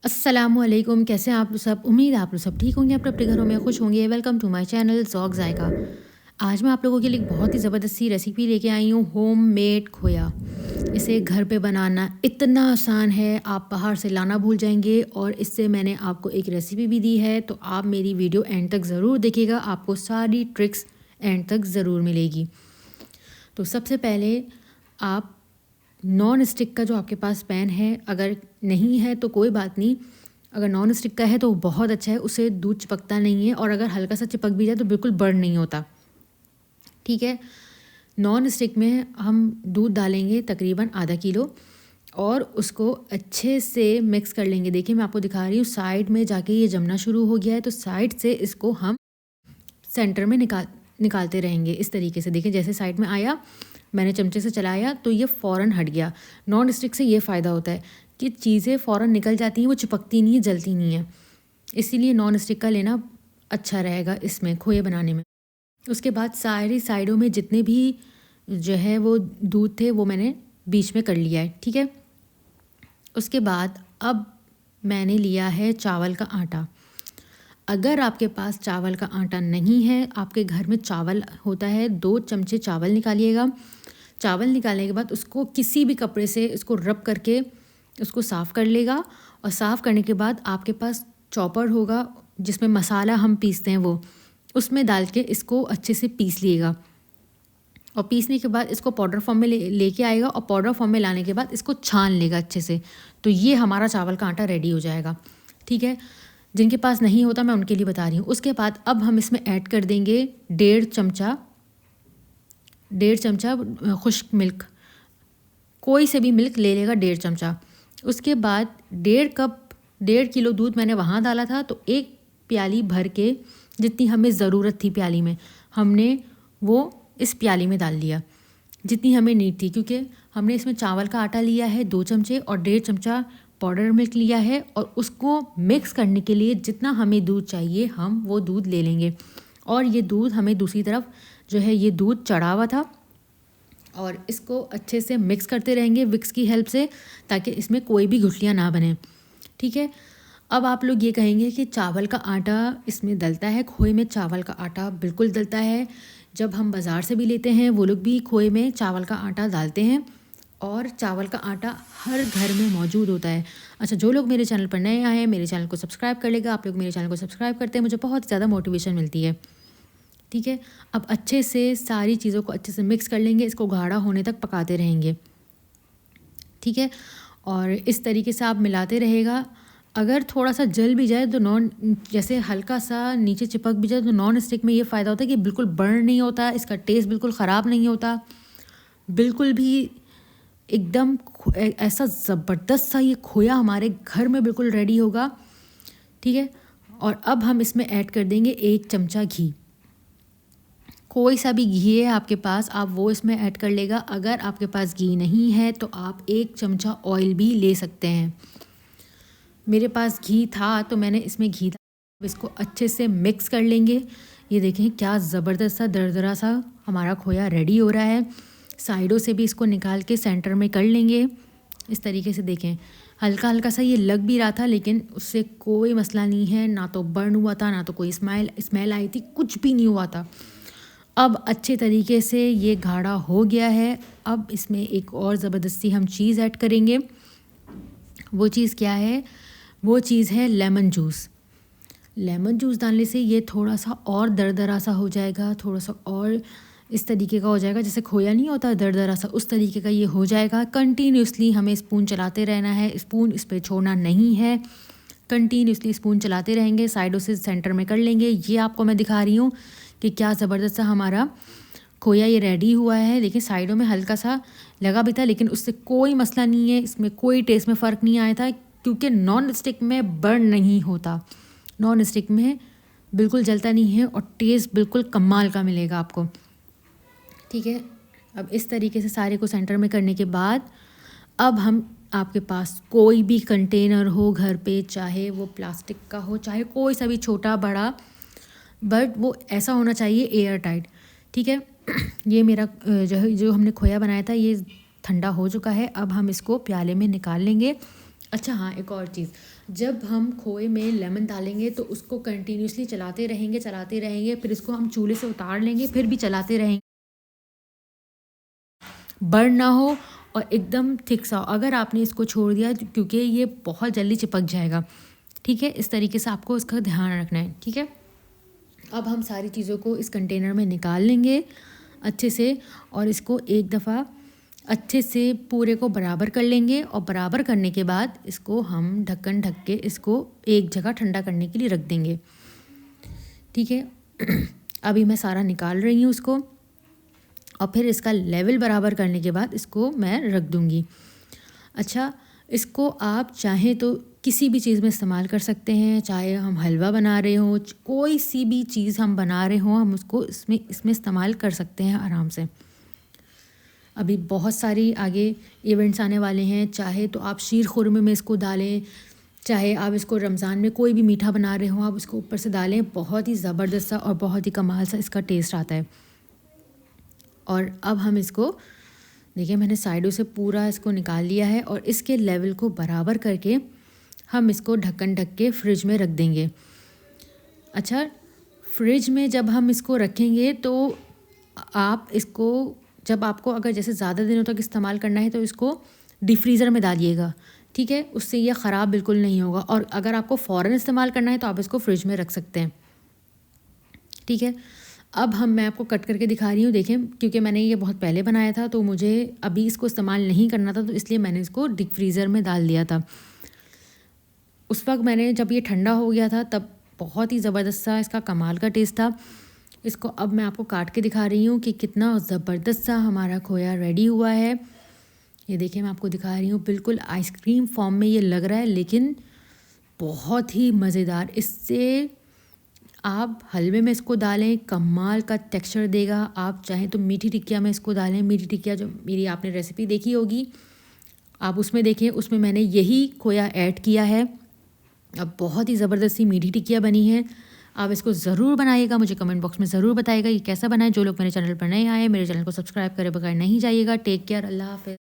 अस्सलामुअलैकुम, कैसे हैं आप सब? उम्मीद है आप लोग सब ठीक होंगे, अपने अपने घरों में खुश होंगे। Welcome to my channel Zauq Zaika. आज मैं आप लोगों के लिए एक बहुत ही ज़बरदस्त सी रेसिपी लेके आई हूँ, होममेड खोया। इसे घर पे बनाना इतना आसान है, आप बाहर से लाना भूल जाएंगे। और इससे मैंने आपको एक रेसिपी भी दी है, तो आप मेरी वीडियो एंड तक ज़रूर देखिएगा, आपको सारी ट्रिक्स एंड तक ज़रूर मिलेगी। तो सबसे पहले आप नॉन स्टिक का जो आपके पास पैन है, अगर नहीं है तो कोई बात नहीं, अगर नॉन स्टिक का है तो बहुत अच्छा है, उससे दूध चिपकता नहीं है, और अगर हल्का सा चिपक भी जाए तो बिल्कुल बर्न नहीं होता। ठीक है, नॉन स्टिक में हम दूध डालेंगे तकरीबन आधा किलो, और उसको अच्छे से मिक्स कर लेंगे। देखिए मैं आपको दिखा रही हूँ, साइड में जाके ये जमना शुरू हो गया है, तो साइड से इसको हम सेंटर में निकालते रहेंगे इस तरीके से। देखिए जैसे साइड में आया, मैंने चमचे से चलाया तो ये फ़ौरन हट गया। नॉन स्टिक से ये फ़ायदा होता है कि चीज़ें फ़ौरन निकल जाती हैं, वो चिपकती नहीं है, जलती नहीं है, इसीलिए नॉन स्टिक का लेना अच्छा रहेगा इसमें खोए बनाने में। उसके बाद सारी साइडों में जितने भी जो है वो दूध थे वो मैंने बीच में कर लिया है। ठीक है, उसके बाद अब मैंने लिया है चावल का आटा। अगर आपके पास चावल का आटा नहीं है, आपके घर में चावल होता है, 2 चमचे चावल निकालिएगा। चावल निकालने के बाद उसको किसी भी कपड़े से इसको रब करके उसको साफ़ कर लेगा, और साफ़ करने के बाद आपके पास चॉपर होगा जिसमें मसाला हम पीसते हैं, वो उसमें डाल के इसको अच्छे से पीस लिएगा। और पीसने के बाद इसको पाउडर फॉर्म में लेके आएगा, और पाउडर फॉर्म में लाने के बाद इसको छान लेगा अच्छे से, तो ये हमारा चावल का आटा रेडी हो जाएगा। ठीक है, जिनके पास नहीं होता मैं उनके लिए बता रही हूँ। उसके बाद अब हम इसमें ऐड कर देंगे 1.5 चमचा खुश्क मिल्क। कोई से भी मिल्क ले लेगा 1.5 चमचा। उसके बाद 1.5 किलो दूध मैंने वहाँ डाला था, तो 1 प्याली भर के जितनी हमें ज़रूरत थी प्याली में, हमने वो इस प्याली में डाल लिया जितनी हमें नीड थी, क्योंकि हमने इसमें चावल का आटा लिया है 2 चमचे और 1.5 चमचा पाउडर मिल्क लिया है, और उसको मिक्स करने के लिए जितना हमें दूध चाहिए हम वो दूध ले लेंगे। और ये दूध हमें दूसरी तरफ जो है ये दूध चढ़ा हुआ था, और इसको अच्छे से मिक्स करते रहेंगे विक्स की हेल्प से, ताकि इसमें कोई भी गुठलियाँ ना बने। ठीक है, अब आप लोग ये कहेंगे कि चावल का आटा इसमें डलता है, खोए में चावल का आटा बिल्कुल डलता है। जब हम बाज़ार से भी लेते हैं वो लोग भी खोए में चावल का आटा डालते हैं, और चावल का आटा हर घर में मौजूद होता है। अच्छा, जो लोग मेरे चैनल पर नए आए हैं, मेरे चैनल को सब्सक्राइब कर लेगा। आप लोग मेरे चैनल को सब्सक्राइब करते हैं, मुझे बहुत ज़्यादा मोटिवेशन मिलती है। ठीक है, अब अच्छे से सारी चीज़ों को अच्छे से मिक्स कर लेंगे, इसको गाढ़ा होने तक पकाते रहेंगे। ठीक है, और इस तरीके से आप मिलाते रहेगा। अगर थोड़ा सा जल भी जाए तो जैसे हल्का सा नीचे चिपक भी जाए, तो नॉन स्टिक में ये फ़ायदा होता है कि बिल्कुल बर्न नहीं होता, इसका टेस्ट बिल्कुल ख़राब नहीं होता, बिल्कुल भी एकदम ऐसा ज़बरदस्त सा ये खोया हमारे घर में बिल्कुल रेडी होगा। ठीक है, और अब हम इसमें ऐड कर देंगे 1 चमचा घी। कोई सा भी घी है आपके पास, आप वो इसमें ऐड कर लेगा। अगर आपके पास घी नहीं है तो आप 1 चमचा ऑयल भी ले सकते हैं। मेरे पास घी था तो मैंने इसमें घी डाला। इसको अच्छे से मिक्स कर लेंगे। ये देखें क्या ज़बरदस्त सा दरदरा सा हमारा खोया रेडी हो रहा है। साइडों से भी इसको निकाल के सेंटर में कर लेंगे इस तरीके से। देखें हल्का हल्का सा ये लग भी रहा था, लेकिन उससे कोई मसला नहीं है, ना तो बर्न हुआ था, ना तो कोई स्मेल आई थी, कुछ भी नहीं हुआ था। अब अच्छे तरीके से ये गाढ़ा हो गया है। अब इसमें एक और ज़बरदस्ती हम चीज़ ऐड करेंगे। वो चीज़ क्या है? वो चीज़ है लेमन जूस। लेमन जूस डालने से ये थोड़ा सा और दरदरा सा हो जाएगा, थोड़ा सा और इस तरीके का हो जाएगा, जैसे खोया नहीं होता दरदरा सा, उस तरीके का ये हो जाएगा। कंटिन्यूसली हमें स्पून चलाते रहना है, स्पून इस पर छोड़ना नहीं है, कंटिन्यूसली स्पून चलाते रहेंगे। साइडों से सेंटर में कर लेंगे। ये आपको मैं दिखा रही हूँ कि क्या ज़बरदस्त सा हमारा खोया ये रेडी हुआ है। देखिए साइडों में हल्का सा लगा भी था, लेकिन उससे कोई मसला नहीं है, इसमें कोई टेस्ट में फ़र्क नहीं आया था, क्योंकि नॉन स्टिक में बर्न नहीं होता, नॉन स्टिक में बिल्कुल जलता नहीं है, और टेस्ट बिल्कुल कमाल का मिलेगा आपको। ठीक है, अब इस तरीके से सारे को सेंटर में करने के बाद अब हम, आपके पास कोई भी कंटेनर हो घर पे, चाहे वो प्लास्टिक का हो, चाहे कोई सा भी छोटा बड़ा, बट वो ऐसा होना चाहिए एयर टाइट। ठीक है, ये मेरा जो हमने खोया बनाया था ये ठंडा हो चुका है। अब हम इसको प्याले में निकाल लेंगे। अच्छा हाँ, एक और चीज़, जब हम खोए में लेमन डालेंगे तो उसको कंटिन्यूअसली चलाते रहेंगे, फिर इसको हम चूल्हे से उतार लेंगे, फिर भी चलाते रहेंगे, बर्न ना हो और एकदम थिक सा हो। अगर आपने इसको छोड़ दिया क्योंकि ये बहुत जल्दी चिपक जाएगा, ठीक है? इस तरीके से आपको इसका ध्यान रखना है, ठीक है? अब हम सारी चीज़ों को इस कंटेनर में निकाल लेंगे अच्छे से और इसको एक दफ़ा अच्छे से पूरे को बराबर कर लेंगे और बराबर करने के बाद इसको हम ढक्कन ढक के इसको एक जगह ठंडा करने के लिए रख देंगे, ठीक है? अभी मैं सारा निकाल रही हूँ उसको और फिर इसका लेवल बराबर करने के बाद इसको मैं रख दूँगी। अच्छा, इसको आप चाहें तो किसी भी चीज़ में इस्तेमाल कर सकते हैं, चाहे हम हलवा बना रहे हों, कोई सी भी चीज़ हम बना रहे हों, हम उसको इसमें इस्तेमाल कर सकते हैं आराम से। अभी बहुत सारी आगे इवेंट्स आने वाले हैं, चाहे तो आप शीर खुरमे में इसको डालें, चाहे आप इसको रमज़ान में कोई भी मीठा बना रहे हो आप इसको ऊपर से डालें, बहुत ही ज़बरदस्त सा और बहुत ही कमाल सा इसका टेस्ट आता है। और अब हम इसको देखिए मैंने साइडों से पूरा इसको निकाल लिया है और इसके लेवल को बराबर करके हम इसको ढक्कन ढक के फ्रिज में रख देंगे। अच्छा, फ्रिज में जब हम इसको रखेंगे तो आप इसको जब आपको अगर जैसे ज़्यादा दिनों तक इस्तेमाल करना है तो इसको डीप फ्रीज़र में डालिएगा, ठीक है? उससे ये ख़राब बिल्कुल नहीं होगा और अगर आपको फ़ौरन इस्तेमाल करना है तो आप इसको फ्रिज में रख सकते हैं, ठीक है? अब मैं आपको कट करके दिखा रही हूँ, देखें, क्योंकि मैंने ये बहुत पहले बनाया था तो मुझे अभी इसको इस्तेमाल नहीं करना था, तो इसलिए मैंने इसको डीप फ्रीज़र में डाल दिया था। उस वक्त मैंने जब ये ठंडा हो गया था तब बहुत ही ज़बरदस्त सा इसका कमाल का टेस्ट था। इसको अब मैं आपको काट के दिखा रही हूँ कि कितना ज़बरदस्त सा हमारा खोया रेडी हुआ है। ये देखिए मैं आपको दिखा रही हूँ, बिल्कुल आइसक्रीम फॉर्म में ये लग रहा है लेकिन बहुत ही मज़ेदार। इससे आप हलवे में इसको डालें, कमाल का टेक्सचर देगा। आप चाहें तो मीठी टिक्किया में इसको डालें, मीठी टिक्किया जो मेरी आपने रेसिपी देखी होगी आप उसमें देखें, उसमें मैंने यही खोया ऐड किया है। अब बहुत ही ज़बरदस्त सी मीठी टिक्किया बनी है। आप इसको ज़रूर बनाइएगा, मुझे कमेंट बॉक्स में ज़रूर बताइएगा ये कैसा बना है। जो लोग मेरे चैनल पर नए आए मेरे चैनल को सब्सक्राइब करे बगैर नहीं जाइएगा। टेक केयर, अल्लाह हाफ़िज़।